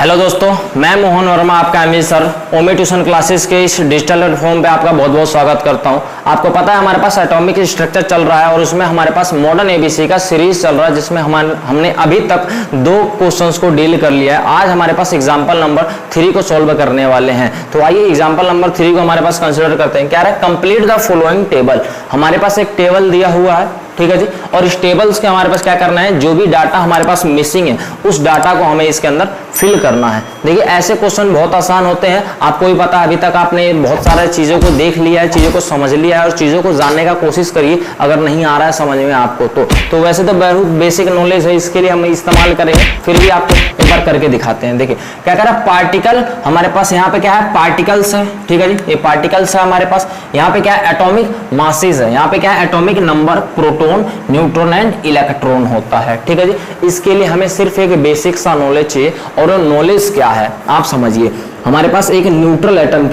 Hello दोस्तों, मैं मोहन वर्मा आपका अमित सर ओमी ट्यूशन क्लासेस के इस डिजिटल प्लेटफॉर्म पे आपका बहुत बहुत स्वागत करता हूं। आपको पता है हमारे पास एटॉमिक स्ट्रक्चर चल रहा है और उसमें हमारे पास मॉडर्न एबीसी का सीरीज चल रहा है जिसमें हमने अभी तक 2 क्वेश्चंस को डील कर लिया है। आज हमारे पास एग्जाम्पल नंबर 3 को सॉल्व करने वाले हैं। तो आइए एग्जाम्पल नंबर 3 को हमारे पास कंसिडर करते हैं। क्या है, कंप्लीट द फॉलोइंग टेबल। हमारे पास एक टेबल दिया हुआ है, ठीक है जी, और इस टेबल्स के हमारे पास क्या करना है, जो भी डाटा हमारे पास मिसिंग है उस डाटा को हमें इसके अंदर फिल करना है। देखिए ऐसे क्वेश्चन बहुत आसान होते हैं, आपको भी पता है, अभी तक आपने बहुत सारे चीजों को देख लिया है, चीजों को समझ लिया है और चीजों को जानने का कोशिश करिए। अगर नहीं आ रहा है समझ में आपको तो वैसे तो बहुत बेसिक नॉलेज है, इसके लिए हम इस्तेमाल करेंगे, फिर भी आपको एक बार करके दिखाते हैं। देखिए क्या कह रहा है, पार्टिकल हमारे पास यहाँ पे क्या है, पार्टिकल्स है, ठीक है जी, ये पार्टिकल्स है हमारे पास। यहाँ पे क्या है, एटॉमिक मासेस है, यहाँ पे क्या है, atomic number, proton, neutron and electron होता है, ठीक है जी। इसके लिए हमें सिर्फ एक बेसिक सा नॉलेज चाहिए और नॉलेज क्या है आप समझिए। हमारे पास एक न्यूट्रल एटम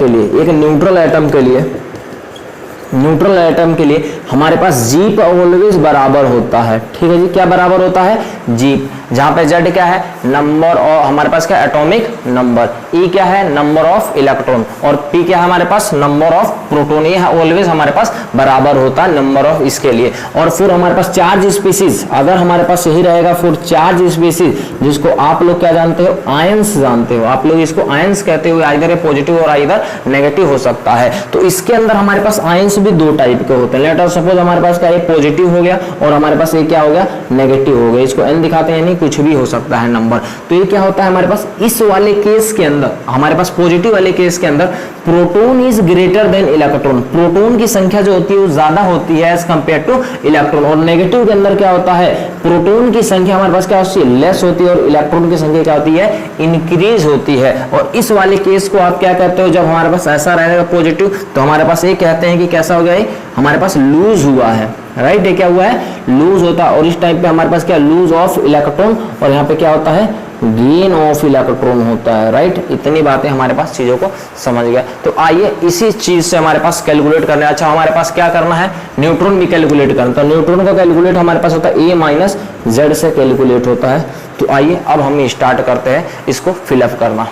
के लिए हमारे पास जीप ऑलवेज बराबर होता है, ठीक है जी। क्या बराबर होता है, जीप, जहां पे जेड क्या है, नंबर, और हमारे पास क्या एटॉमिक नंबर, ई क्या है, नंबर ऑफ इलेक्ट्रॉन, और पी क्या है हमारे पास, नंबर ऑफ प्रोटॉन। ये ऑलवेज हमारे पास बराबर होता है नंबर ऑफ इसके लिए। और फिर हमारे पास चार्ज स्पीसीज, अगर हमारे पास यही रहेगा फिर चार्ज स्पीसीज, जिसको आप लोग क्या जानते हो, आयंस जानते हो, आप लोग इसको आयंस कहते हो, आइदर पॉजिटिव और आइदर नेगेटिव हो सकता है। तो इसके अंदर हमारे पास आयंस भी 2 टाइप के होते हैं। लेट अस सपोज हमारे पास क्या है, पॉजिटिव हो गया और हमारे पास ये क्या हो गया, नेगेटिव हो गया। इसको एन दिखाते हैं, यानी कुछ भी हो सकता है नंबर। तो ये क्या होता है हमारे पास, इस वाले केस के अंदर, हमारे पास पॉजिटिव वाले केस के अंदर proton is greater than electron, proton की संख्या जो होती है वो ज्यादा होती है एज कंपेयर टू इलेक्ट्रॉन। और नेगेटिव के अंदर क्या होता है, प्रोटॉन की संख्या हमारे पास क्या होती है, लेस होती है, और इलेक्ट्रॉन की संख्या क्या होती है, इंक्रीज होती है। और इस वाले केस को आप क्या कहते हो, जब हमारे पास ऐसा रहेगा पॉजिटिव, तो हमारे पास ये कहते हैं कि कैसा हो गया, हमारे पास लूज हुआ है, राइट। ये क्या हुआ है, लूज होता है। और इस टाइप पे हमारे पास क्या, लूज ऑफ इलेक्ट्रॉन, और यहाँ पे क्या होता है, गेन ऑफ इलेक्ट्रॉन होता है, राइट। इतनी बातें हमारे पास चीजों को समझ गया। तो आइए इसी चीज से हमारे पास कैलकुलेट करना है। अच्छा, हमारे पास क्या करना है, न्यूट्रॉन भी कैलकुलेट करना। तो न्यूट्रॉन का कैलकुलेट हमारे पास होता है ए माइनस जेड से कैलकुलेट होता है। तो आइए अब हम स्टार्ट करते हैं इसको फिलअप करना।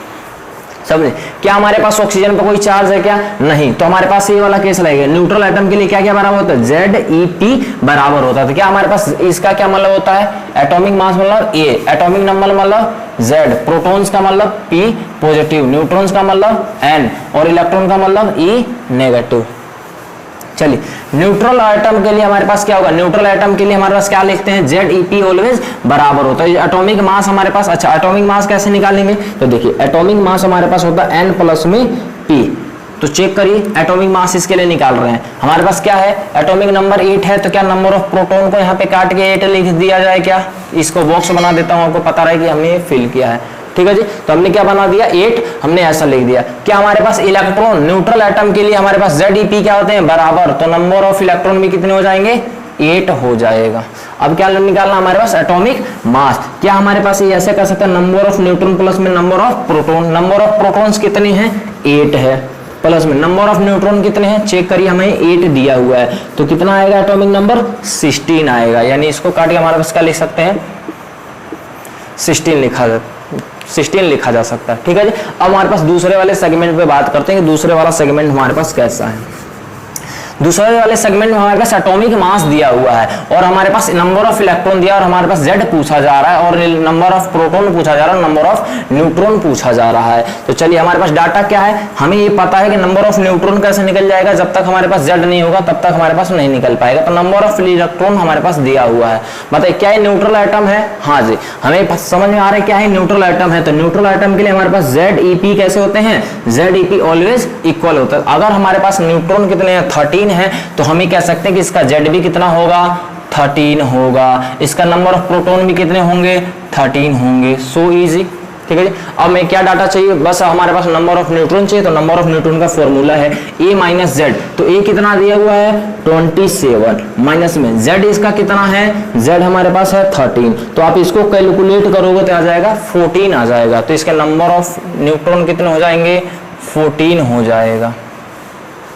समझे, क्या हमारे पास ऑक्सीजन पर कोई चार्ज है क्या, नहीं, तो हमारे पास ये वाला केस रहेगा। न्यूट्रल एटम के लिए क्या क्या बराबर होता है, ZeP बराबर होता है। तो क्या हमारे पास इसका क्या मतलब होता है, एटॉमिक मास मतलब A, एटॉमिक नंबर मतलब Z, प्रोटॉन्स का मतलब P पॉजिटिव, न्यूट्रॉन्स का मतलब N, और इलेक्ट्रॉन का मतलब E नेगेटिव। चलिए, न्यूट्रल एटम के लिए हमारे पास क्या होगा, न्यूट्रल एटम के लिए हमारे पास क्या लिखते हैं, ZeP ऑलवेज बराबर होता है। एटॉमिक मास हमारे पास, अच्छा एटॉमिक मास कैसे निकालेंगे, तो देखिए एटॉमिक मास हमारे पास होता है N प्लस में P। तो चेक करिए, एटॉमिक मास इसके लिए निकाल रहे हैं। हमारे पास क्या है, एटॉमिक नंबर 8 है, तो क्या नंबर ऑफ प्रोटॉन को यहाँ पे काट के 8 लिख दिया जाए क्या, इसको बॉक्स बना देता हूँ, आपको पता रहे कि हमने फिल किया है, ठीक है जी। तो हमने क्या बना दिया, 8, हमने ऐसा लिख दिया। क्या हमारे पास इलेक्ट्रॉन, न्यूट्रल एटम के लिए हमारे पास ZeP क्या होते हैं, बराबर, तो नंबर ऑफ इलेक्ट्रॉन भी कितने हो जाएंगे, 8 हो जाएगा। अब क्या निकालना हमारे पास, एटॉमिक मास। क्या हमारे पास ये ऐसे कर सकते हैं, नंबर ऑफ न्यूट्रॉन प्लस में number of proton, number of protons कितने हैं, 8 है, प्लस में नंबर ऑफ न्यूट्रॉन कितने हैं, चेक करिए, हमें 8 दिया हुआ है, तो कितना आएगा एटॉमिक नंबर, 16 आएगा। यानी इसको काट के हमारे पास क्या लिख सकते हैं, 16 लिखा जा सकता है, ठीक है जी। अब हमारे पास दूसरे वाले सेगमेंट पे बात करते हैं कि दूसरे वाला सेगमेंट हमारे पास कैसा है। दूसरे वाले सेगमेंट में हमारे पास एटॉमिक मास दिया हुआ है और हमारे पास नंबर ऑफ इलेक्ट्रॉन दिया और हमारे पास Z पूछा जा रहा है और नंबर ऑफ प्रोटॉन पूछा जा रहा है, नंबर ऑफ न्यूट्रॉन पूछा जा रहा है। तो चलिए, हमारे पास डाटा क्या है, हमें ये पता है कि नंबर ऑफ न्यूट्रॉन कैसे निकल जाएगा, जब तक हमारे पास Z नहीं होगा तब तक हमारे पास नहीं निकल पाएगा। तो नंबर ऑफ इलेक्ट्रॉन हमारे पास दिया हुआ है। बताइए क्या ये न्यूट्रल एटम है, हाँ जी, हमें समझ में आ रहा है क्या है, न्यूट्रल एटम है। तो न्यूट्रल एटम के लिए हमारे पास ZeP कैसे होते हैं, ZeP ऑलवेज इक्वल होता है। अगर हमारे पास न्यूट्रॉन कितने हैं, 13 है, तो हमें कह सकते हैं कि इसका Z भी कितना होगा, 13 होगा। इसका नंबर ऑफ प्रोटॉन भी कितने होंगे, 13 होंगे। सो इजी, ठीक है जी। अब मैं क्या डाटा चाहिए, बस हमारे पास नंबर ऑफ न्यूट्रॉन चाहिए। तो नंबर ऑफ न्यूट्रॉन का फॉर्मूला है A माइनस Z। तो A कितना दिया हुआ है, 27, माइनस में Z इसका कितना है, Z हमारे पास है 13। तो आप इसको कैलकुलेट करोगे तो आ जाएगा 14 आ जाएगा। तो इसके नंबर ऑफ न्यूट्रॉन कितने हो जाएंगे, 14 हो जाएगा।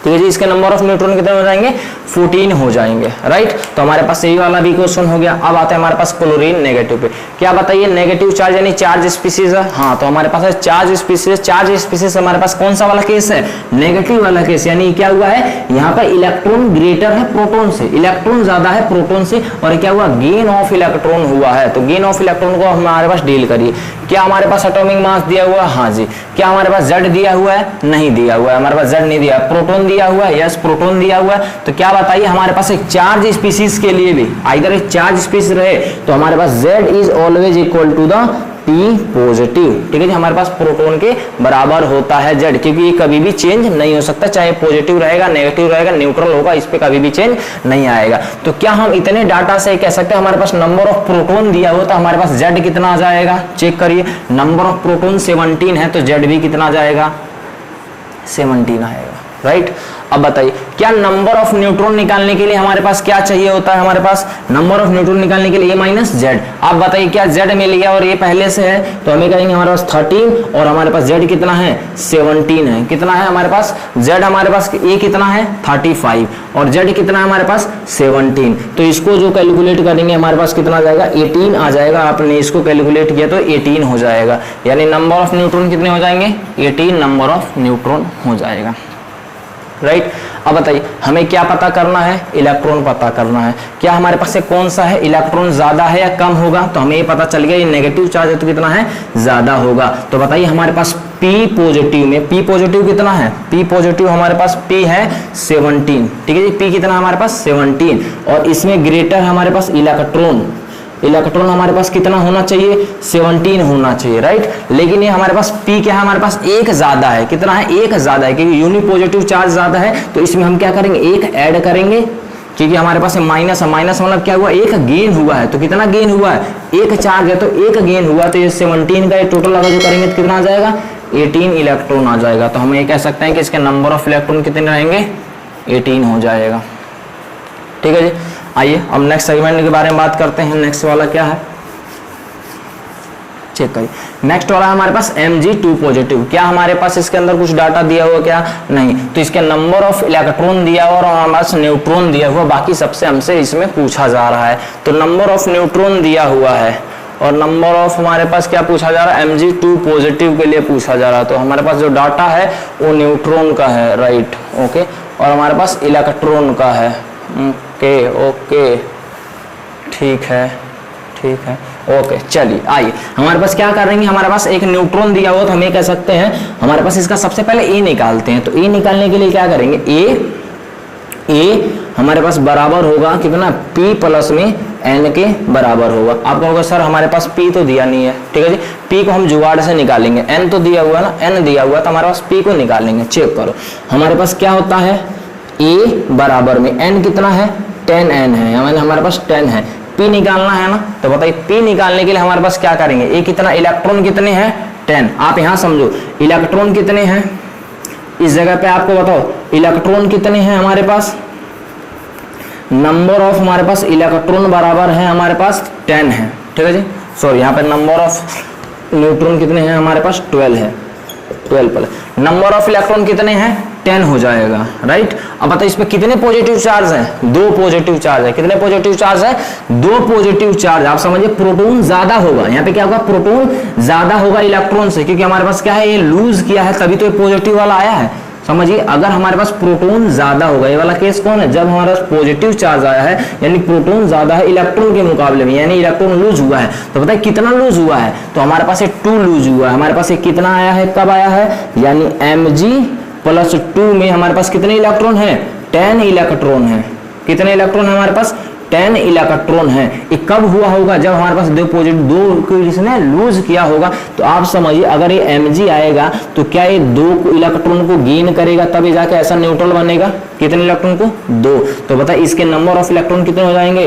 ठीक है जी। इसके नंबर ऑफ न्यूट्रॉन कितने हो जाएंगे? 14 हो जाएंगे, राइट। तो हमारे पास यही वाला भी क्वेश्चन हो गया। अब आते हैं हमारे पास क्लोरीन नेगेटिव पे। क्या बताइए, नेगेटिव चार्ज यानी चार्ज स्पीसीज है। हाँ, तो हमारे पास है चार्ज स्पीसीज। चार्ज स्पीसीज हमारे पास कौन सा वाला केस है? नेगेटिव वाला केस। यानी क्या हुआ है, यहाँ पर इलेक्ट्रॉन ग्रेटर है प्रोटॉन से, इलेक्ट्रॉन ज्यादा है प्रोटॉन से, और क्या हुआ, गेन ऑफ इलेक्ट्रॉन हुआ है। तो गेन ऑफ इलेक्ट्रॉन को हमारे पास डील करिए। क्या हमारे पास एटॉमिक मास दिया हुआ है? हाँ जी। क्या हमारे पास जेड दिया हुआ है? नहीं दिया हुआ है, हमारे पास जेड नहीं दिया। प्रोटॉन दिया हुआ है? यस, प्रोटॉन दिया हुआ है। तो क्या बताइए, हमारे पास एक चार्ज स्पीसीज के लिए भी आइदर एक चार्ज स्पीसीज रहे तो हमारे पास Z is always equal to the P positive. ठीक है जी, हमारे पास प्रोटॉन के बराबर होता है जेड, क्योंकि ये कभी भी चेंज नहीं हो सकता, चाहे पॉजिटिव रहेगा, नेगेटिव रहेगा, न्यूट्रल होगा, इस पे कभी भी चेंज नहीं आएगा। तो क्या हम इतने डाटा से कह सकते हैं हमारे पास नंबर ऑफ प्रोटॉन दिया हुआ तो हमारे पास जेड कितना आ जाएगा? चेक करिए, नंबर ऑफ प्रोटॉन 17 है तो जेड भी कितना आ जाएगा? 17 आएगा, राइट। अब बताइए, क्या नंबर ऑफ न्यूट्रॉन निकालने के लिए हमारे पास क्या चाहिए होता है? हमारे पास नंबर ऑफ न्यूट्रॉन निकालने के लिए ए माइनस जेड। आप बताइए, क्या जेड मिल गया और ये पहले से है तो हमें कहेंगे हमारे पास 13 और हमारे पास जेड कितना है? 17 है। कितना है हमारे पास जेड? हमारे पास ए कितना है? 35 और जेड कितना है हमारे पास? 17। तो इसको जो कैलकुलेट करेंगे हमारे पास कितना आ जाएगा? 18 आ जाएगा। आपने इसको कैलकुलेट किया तो 18 हो जाएगा, यानी नंबर ऑफ न्यूट्रॉन कितने हो जाएंगे? 18 नंबर ऑफ न्यूट्रॉन हो जाएगा, राइट। अब बताइए, हमें क्या पता करना है? इलेक्ट्रॉन पता करना है। क्या हमारे पास से कौन सा है, इलेक्ट्रॉन ज्यादा है या कम होगा? तो हमें ये पता चल गया, ये नेगेटिव चार्ज है तो कितना है? ज्यादा होगा। तो बताइए, हमारे पास P पॉजिटिव में P पॉजिटिव कितना है? P पॉजिटिव हमारे पास P है 17। ठीक है जी, P कितना हमारे पास? 17। और इसमें ग्रेटर हमारे पास इलेक्ट्रॉन, इलेक्ट्रॉन हमारे पास कितना होना चाहिए? 17 होना चाहिए, राइट। लेकिन ये हमारे पास P क्या है? हमारे पास एक ज्यादा है। कितना है? एक ज्यादा है, क्योंकि यूनिपॉजिटिव चार्ज ज्यादा है तो इसमें हम क्या करेंगे? एक ऐड करेंगे, क्योंकि हमारे पास माइनस है। माइनस मतलब क्या हुआ? एक गेन हुआ है। तो कितना गेन हुआ है? एक चार्ज है तो एक गेन हुआ, तो ये 17 का टोटल अगर जो करेंगे तो कितना आ जाएगा? 18 इलेक्ट्रॉन आ जाएगा। तो हम ये कह सकते हैं कि इसके नंबर ऑफ इलेक्ट्रॉन कितने रहेंगे? 18 हो जाएगा, ठीक है जी। आइए अब नेक्स्ट सेगमेंट के बारे में बात करते हैं। नेक्स्ट वाला क्या है, चेक करिए। नेक्स्ट वाला हमारे पास Mg2 पॉजिटिव। क्या हमारे पास इसके अंदर कुछ डाटा दिया हुआ? क्या नहीं। तो इसके नंबर ऑफ इलेक्ट्रॉन दिया हुआ और हमारे पास न्यूट्रॉन दिया हुआ, बाकी सबसे हमसे इसमें पूछा जा रहा है। तो नंबर ऑफ न्यूट्रॉन दिया हुआ है और नंबर ऑफ हमारे पास क्या पूछा जा रहा है? Mg2 पॉजिटिव के लिए पूछा जा रहा है। तो हमारे पास जो डाटा है वो न्यूट्रॉन का है, राइट, ओके। और हमारे पास इलेक्ट्रॉन का है, ओके ओके, ठीक है, ठीक है, ओके। चलिए आइए, हमारे पास क्या करेंगे? हमारे पास एक न्यूट्रॉन दिया हुआ तो हम ये कह सकते हैं हमारे पास इसका सबसे पहले ए निकालते हैं। तो ए निकालने के लिए क्या करेंगे? ए हमारे पास बराबर होगा कितना? P प्लस में N के बराबर होगा। आप कहोगे सर हमारे पास P तो दिया नहीं है, ठीक है जी। P को हम जुगाड़ से निकालेंगे, N तो दिया हुआ ना, N दिया हुआ तो हमारे पास P को निकालेंगे। चेक करो, हमारे पास क्या होता है? A बराबर में N कितना है? 10N है, यानी हमारे पास 10 है। P निकालना है ना, तो बताइए P निकालने के लिए हमारे पास क्या करेंगे? A कितना? इलेक्ट्रॉन कितने हैं? 10। आप यहाँ समझो, इलेक्ट्रॉन कितने हैं इस जगह पे, आपको बताओ इलेक्ट्रॉन कितने हैं हमारे पास? नंबर ऑफ हमारे पास इलेक्ट्रॉन बराबर है हमारे पास 10 है, ठीक है जी। सॉरी, यहाँ पे नंबर ऑफ न्यूट्रॉन कितने हैं हमारे पास? 12 है, 12 प्लस नंबर ऑफ इलेक्ट्रॉन कितने हैं? 10 हो जाएगा, राइट। अब बताइए इसमें कितने पॉजिटिव चार्ज हैं? 2 पॉजिटिव चार्ज है। कितने पॉजिटिव चार्ज है? 2 पॉजिटिव चार्ज। आप समझिए प्रोटॉन ज्यादा होगा, यहाँ पे क्या होगा? प्रोटॉन ज्यादा होगा इलेक्ट्रॉन से, क्योंकि हमारे पास क्या है? ये लूज किया है तभी तो ये पॉजिटिव वाला आया है। समझिए, अगर हमारे पास प्रोटॉन ज्यादा होगा, ये वाला केस कौन है? जब हमारे पास पॉजिटिव चार्ज आया है, यानी प्रोटॉन ज्यादा है इलेक्ट्रॉन के मुकाबले में, यानी इलेक्ट्रॉन लूज हुआ है। तो बताइए कितना लूज हुआ है? तो हमारे पास 2 लूज हुआ है। हमारे पास कितना आया है? कब आया है? यानी Mg+2 में हमारे पास कितने इलेक्ट्रॉन है? 10 इलेक्ट्रॉन है। कितने इलेक्ट्रॉन है हमारे पास? 10 इलेक्ट्रॉन है। ये कब हुआ होगा? जब हमारे पास 2 पॉजिटिव 2 को इसने लूज किया होगा। तो आप समझिए, अगर ये Mg आएगा तो क्या ये 2 इलेक्ट्रॉन को गेन करेगा, तभी जाके ऐसा न्यूट्रल बनेगा। कितने इलेक्ट्रॉन को? 2। तो बताइए इसके नंबर ऑफ इलेक्ट्रॉन कितने हो जाएंगे?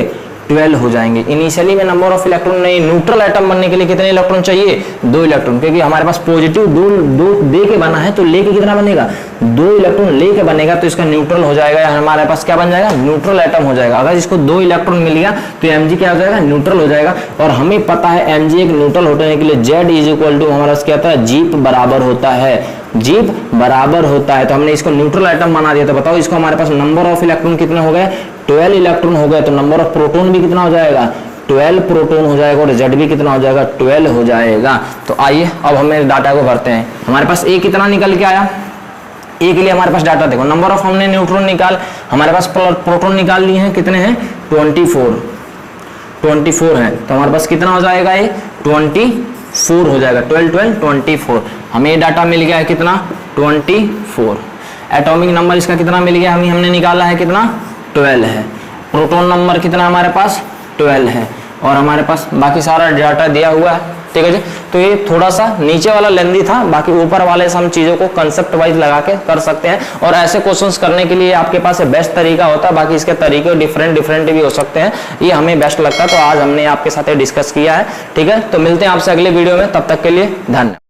12 हो जाएंगे। इनिशियली में नंबर ऑफ इलेक्ट्रॉन नहीं, न्यूट्रल एटम बनने के लिए कितने इलेक्ट्रॉन चाहिए? 2 इलेक्ट्रॉन, क्योंकि हमारे पास पॉजिटिव दो दे के बना है, तो लेके कितना बनेगा? 2 इलेक्ट्रॉन लेके बनेगा, तो इसका न्यूट्रल हो जाएगा, या हमारे पास क्या बन जाएगा? न्यूट्रल एटम हो जाएगा। अगर इसको 2 इलेक्ट्रॉन मिल गया तो Mg क्या हो जाएगा? न्यूट्रल हो जाएगा। और हमें पता है Mg एक न्यूट्रल होने के लिए Z इज इक्वल टू हमारा क्या होता है? जीप बराबर होता है, जीप बराबर होता है। तो हमने इसको न्यूट्रल एटम बना दिया। तो बताओ इसको हमारे पास नंबर ऑफ इलेक्ट्रॉन कितने हो गए? 12 इलेक्ट्रॉन हो गए। तो नंबर ऑफ प्रोटॉन भी कितना हो जाएगा? 12 प्रोटॉन हो जाएगा, और Z भी कितना हो जाएगा? 12 हो जाएगा। तो आइए अब हमें डाटा को भरते हैं। हमारे पास A कितना निकल के आया? A के लिए हमारे पास डाटा देखो, नंबर ऑफ हमने न्यूट्रॉन निकाल, हमारे पास प्रोटॉन निकाल लिए हैं, कितने हैं? 24 है। तो हमारे पास कितना हो जाएगा? ये 24 हो जाएगा। 12 12 24। हमें ये डाटा मिल गया है कितना? 24। एटॉमिक नंबर इसका कितना मिल गया? हमने निकाला है कितना? 12 है। प्रोटॉन नंबर कितना हमारे पास? 12 है। और हमारे पास बाकी सारा डाटा दिया हुआ है, ठीक है जी। तो ये थोड़ा सा नीचे वाला लेंदी था, बाकी ऊपर वाले से हम चीजों को कंसेप्ट वाइज लगा के कर सकते हैं। और ऐसे क्वेश्चंस करने के लिए आपके पास बेस्ट तरीका होता है, बाकी इसके तरीके डिफरेंट भी हो सकते हैं, ये हमें बेस्ट लगता है। तो आज हमने आपके साथ डिस्कस किया है, ठीक है। तो मिलते हैं आपसे अगले वीडियो में, तब तक के लिए धन्यवाद।